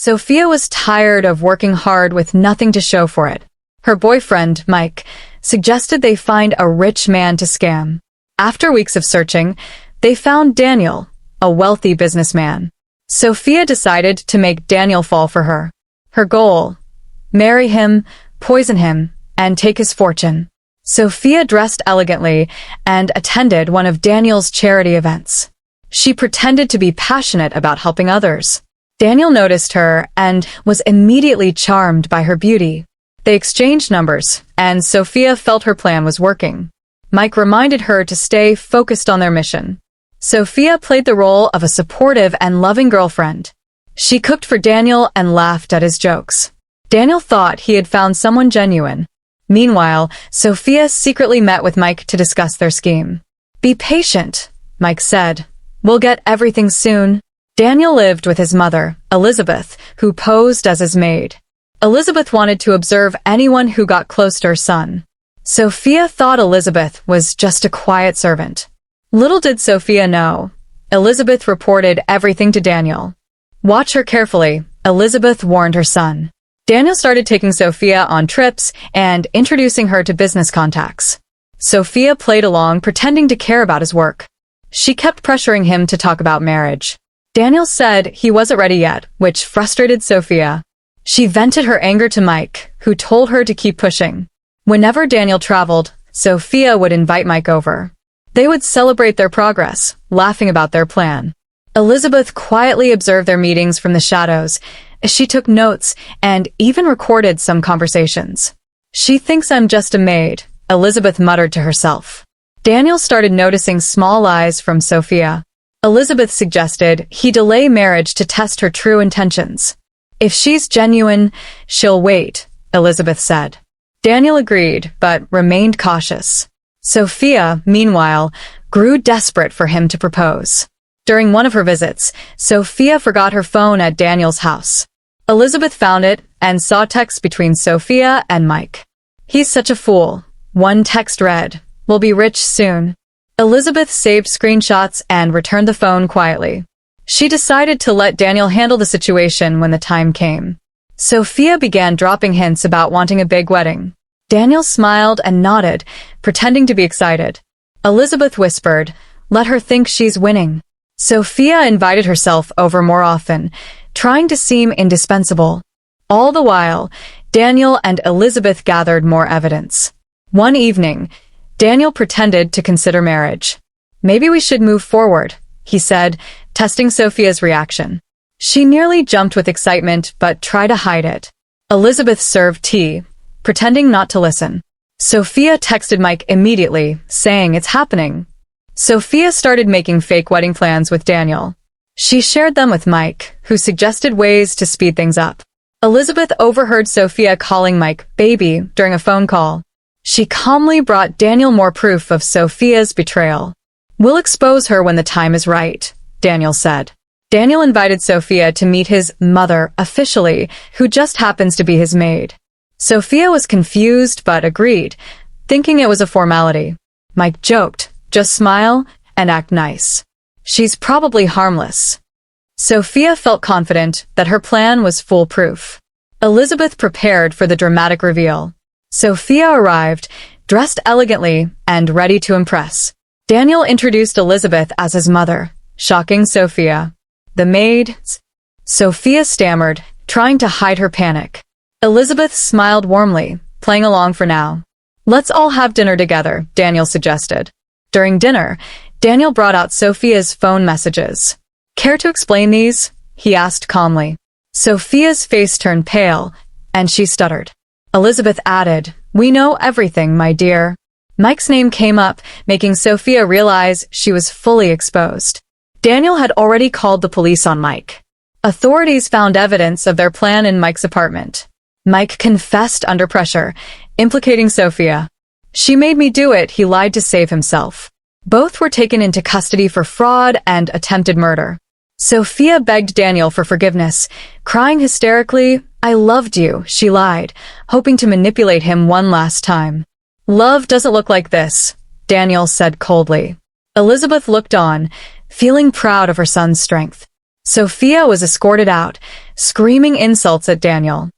Sophia was tired of working hard with nothing to show for it. Her boyfriend, Mike, suggested they find a rich man to scam. After weeks of searching, they found Daniel, a wealthy businessman. Sophia decided to make Daniel fall for her. Her goal: marry him, poison him, and take his fortune. Sophia dressed elegantly and attended one of Daniel's charity events. She pretended to be passionate about helping others. Daniel noticed her and was immediately charmed by her beauty. They exchanged numbers, and Sophia felt her plan was working. Mike reminded her to stay focused on their mission. Sophia played the role of a supportive and loving girlfriend. She cooked for Daniel and laughed at his jokes. Daniel thought he had found someone genuine. Meanwhile, Sophia secretly met with Mike to discuss their scheme. "Be patient," Mike said. "We'll get everything soon." Daniel lived with his mother, Elizabeth, who posed as his maid. Elizabeth wanted to observe anyone who got close to her son. Sophia thought Elizabeth was just a quiet servant. Little did Sophia know, Elizabeth reported everything to Daniel. "Watch her carefully," Elizabeth warned her son. Daniel started taking Sophia on trips and introducing her to business contacts. Sophia played along, pretending to care about his work. She kept pressuring him to talk about marriage. Daniel said he wasn't ready yet, which frustrated Sophia. She vented her anger to Mike, who told her to keep pushing. Whenever Daniel traveled, Sophia would invite Mike over. They would celebrate their progress, laughing about their plan. Elizabeth quietly observed their meetings from the shadows. She took notes and even recorded some conversations. "She thinks I'm just a maid," Elizabeth muttered to herself. Daniel started noticing small lies from Sophia. Elizabeth suggested he delay marriage to test her true intentions. "If she's genuine, she'll wait," Elizabeth said. Daniel agreed, but remained cautious. Sophia, meanwhile, grew desperate for him to propose. During one of her visits, Sophia forgot her phone at Daniel's house. Elizabeth found it and saw texts between Sophia and Mike. "He's such a fool." One text read, "We'll be rich soon." Elizabeth saved screenshots and returned the phone quietly. She decided to let Daniel handle the situation when the time came. Sophia began dropping hints about wanting a big wedding. Daniel smiled and nodded, pretending to be excited. Elizabeth whispered, "Let her think she's winning." Sophia invited herself over more often, trying to seem indispensable. All the while, Daniel and Elizabeth gathered more evidence. One evening, Daniel pretended to consider marriage. "Maybe we should move forward," he said, testing Sophia's reaction. She nearly jumped with excitement but tried to hide it. Elizabeth served tea, pretending not to listen. Sophia texted Mike immediately, saying it's happening. Sophia started making fake wedding plans with Daniel. She shared them with Mike, who suggested ways to speed things up. Elizabeth overheard Sophia calling Mike baby during a phone call. She calmly brought Daniel more proof of Sophia's betrayal. "We'll expose her when the time is right," Daniel said. Daniel invited Sophia to meet his mother officially, who just happens to be his maid. Sophia was confused but agreed, thinking it was a formality. Mike joked, "Just smile and act nice. She's probably harmless." Sophia felt confident that her plan was foolproof. Elizabeth prepared for the dramatic reveal. Sophia arrived, dressed elegantly and ready to impress. Daniel introduced Elizabeth as his mother, shocking Sophia. "The maid?" Sophia stammered, trying to hide her panic. Elizabeth smiled warmly, playing along for now. "Let's all have dinner together," Daniel suggested. During dinner, Daniel brought out Sophia's phone messages. "Care to explain these?" he asked calmly. Sophia's face turned pale, and she stuttered. Elizabeth added, "We know everything, my dear." Mike's name came up, making Sophia realize she was fully exposed. Daniel had already called the police on Mike. Authorities found evidence of their plan in Mike's apartment. Mike confessed under pressure, implicating Sophia. "She made me do it," he lied to save himself. Both were taken into custody for fraud and attempted murder. Sophia begged Daniel for forgiveness, crying hysterically, "I loved you," she lied, hoping to manipulate him one last time. "Love doesn't look like this," Daniel said coldly. Elizabeth looked on, feeling proud of her son's strength. Sophia was escorted out, screaming insults at Daniel.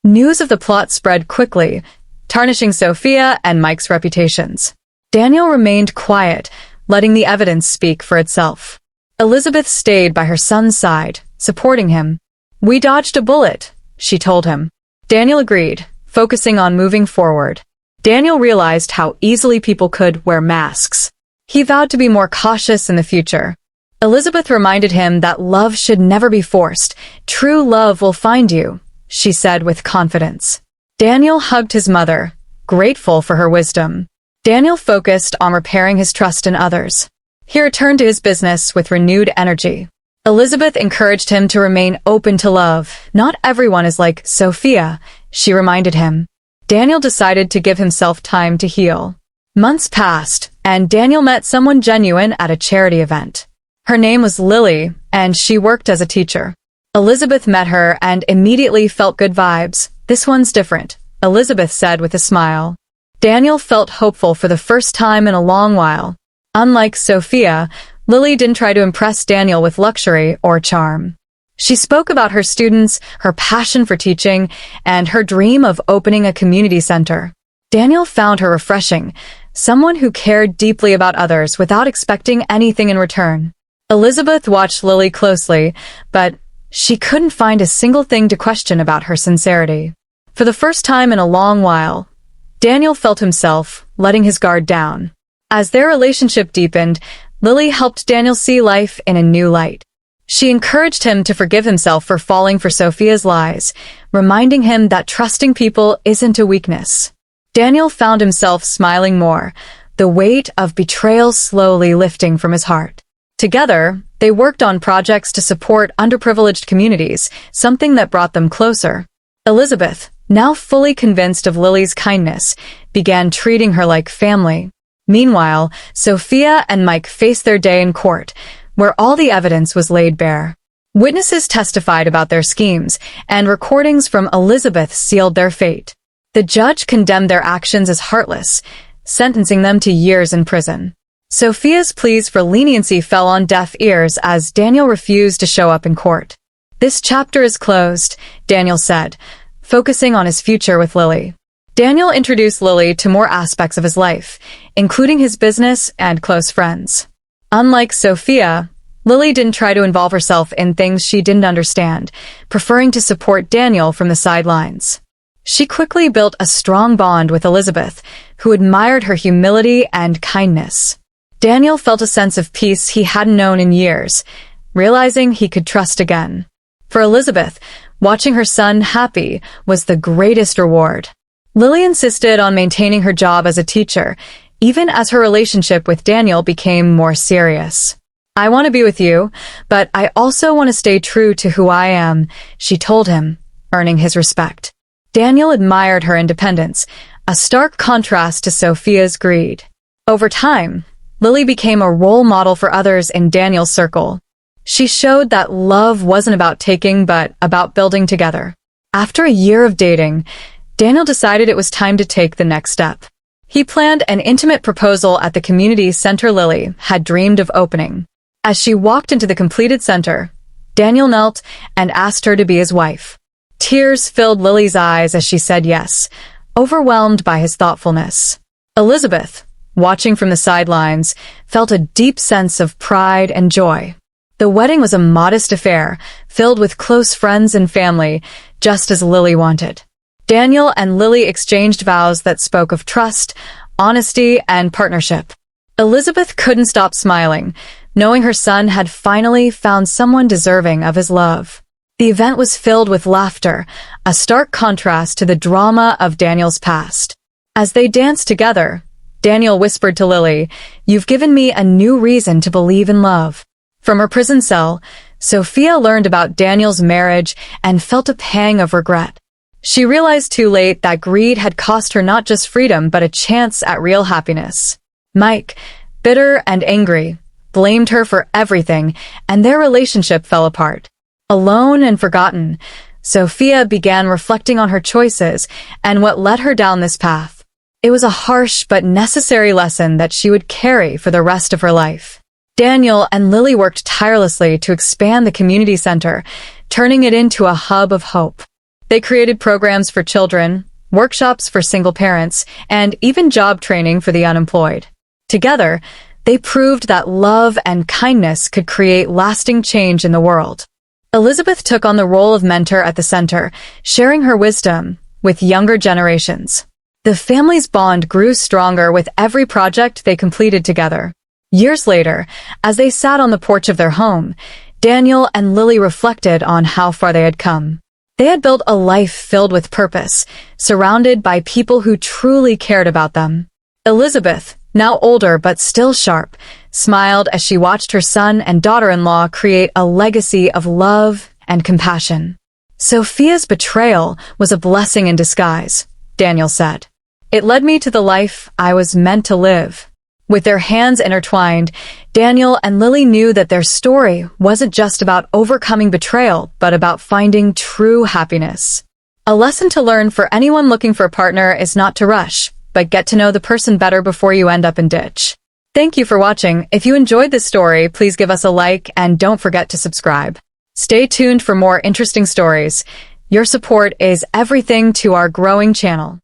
News of the plot spread quickly, tarnishing Sophia and Mike's reputations. Daniel remained quiet, letting the evidence speak for itself. Elizabeth stayed by her son's side, supporting him. "We dodged a bullet," she told him. Daniel agreed, focusing on moving forward. Daniel realized how easily people could wear masks. He vowed to be more cautious in the future. Elizabeth reminded him that love should never be forced. "True love will find you," she said with confidence. Daniel hugged his mother, grateful for her wisdom. Daniel focused on repairing his trust in others. He returned to his business with renewed energy. Elizabeth encouraged him to remain open to love. "Not everyone is like Sophia," she reminded him. Daniel decided to give himself time to heal. Months passed, and Daniel met someone genuine at a charity event. Her name was Lily, and she worked as a teacher. Elizabeth met her and immediately felt good vibes. "This one's different," Elizabeth said with a smile. Daniel felt hopeful for the first time in a long while. Unlike Sophia, Lily didn't try to impress Daniel with luxury or charm. She spoke about her students, her passion for teaching, and her dream of opening a community center. Daniel found her refreshing, someone who cared deeply about others without expecting anything in return. Elizabeth watched Lily closely, but she couldn't find a single thing to question about her sincerity. For the first time in a long while, Daniel felt himself letting his guard down. As their relationship deepened, Lily helped Daniel see life in a new light. She encouraged him to forgive himself for falling for Sophia's lies, reminding him that trusting people isn't a weakness. Daniel found himself smiling more, the weight of betrayal slowly lifting from his heart. Together, they worked on projects to support underprivileged communities, something that brought them closer. Elizabeth, now fully convinced of Lily's kindness, began treating her like family. Meanwhile, Sophia and Mike faced their day in court, where all the evidence was laid bare. Witnesses testified about their schemes, and recordings from Elizabeth sealed their fate. The judge condemned their actions as heartless, sentencing them to years in prison. Sophia's pleas for leniency fell on deaf ears as Daniel refused to show up in court. "This chapter is closed," Daniel said, focusing on his future with Lily. Daniel introduced Lily to more aspects of his life, including his business and close friends. Unlike Sophia, Lily didn't try to involve herself in things she didn't understand, preferring to support Daniel from the sidelines. She quickly built a strong bond with Elizabeth, who admired her humility and kindness. Daniel felt a sense of peace he hadn't known in years, realizing he could trust again. For Elizabeth, watching her son happy was the greatest reward. Lily insisted on maintaining her job as a teacher, even as her relationship with Daniel became more serious. "I want to be with you, but I also want to stay true to who I am," she told him, earning his respect. Daniel admired her independence, a stark contrast to Sophia's greed. Over time, Lily became a role model for others in Daniel's circle. She showed that love wasn't about taking but about building together. After a year of dating, Daniel decided it was time to take the next step. He planned an intimate proposal at the community center Lily had dreamed of opening. As she walked into the completed center, Daniel knelt and asked her to be his wife. Tears filled Lily's eyes as she said yes, overwhelmed by his thoughtfulness. Elizabeth, watching from the sidelines, felt a deep sense of pride and joy. The wedding was a modest affair, filled with close friends and family, just as Lily wanted. Daniel and Lily exchanged vows that spoke of trust, honesty, and partnership. Elizabeth couldn't stop smiling, knowing her son had finally found someone deserving of his love. The event was filled with laughter, a stark contrast to the drama of Daniel's past. As they danced together, Daniel whispered to Lily, "You've given me a new reason to believe in love." From her prison cell, Sophia learned about Daniel's marriage and felt a pang of regret. She realized too late that greed had cost her not just freedom but a chance at real happiness. Mike, bitter and angry, blamed her for everything, and their relationship fell apart. Alone and forgotten, Sophia began reflecting on her choices and what led her down this path. It was a harsh but necessary lesson that she would carry for the rest of her life. Daniel and Lily worked tirelessly to expand the community center, turning it into a hub of hope. They created programs for children, workshops for single parents, and even job training for the unemployed. Together, they proved that love and kindness could create lasting change in the world. Elizabeth took on the role of mentor at the center, sharing her wisdom with younger generations. The family's bond grew stronger with every project they completed together. Years later, as they sat on the porch of their home, Daniel and Lily reflected on how far they had come. They had built a life filled with purpose, surrounded by people who truly cared about them. Elizabeth, now older but still sharp, smiled as she watched her son and daughter-in-law create a legacy of love and compassion. Sophia's betrayal was a blessing in disguise, Daniel said. It led me to the life I was meant to live. With their hands intertwined, Daniel and Lily knew that their story wasn't just about overcoming betrayal, but about finding true happiness. A lesson to learn for anyone looking for a partner is not to rush, but get to know the person better before you end up in ditch. Thank you for watching. If you enjoyed this story, please give us a like and don't forget to subscribe. Stay tuned for more interesting stories. Your support is everything to our growing channel.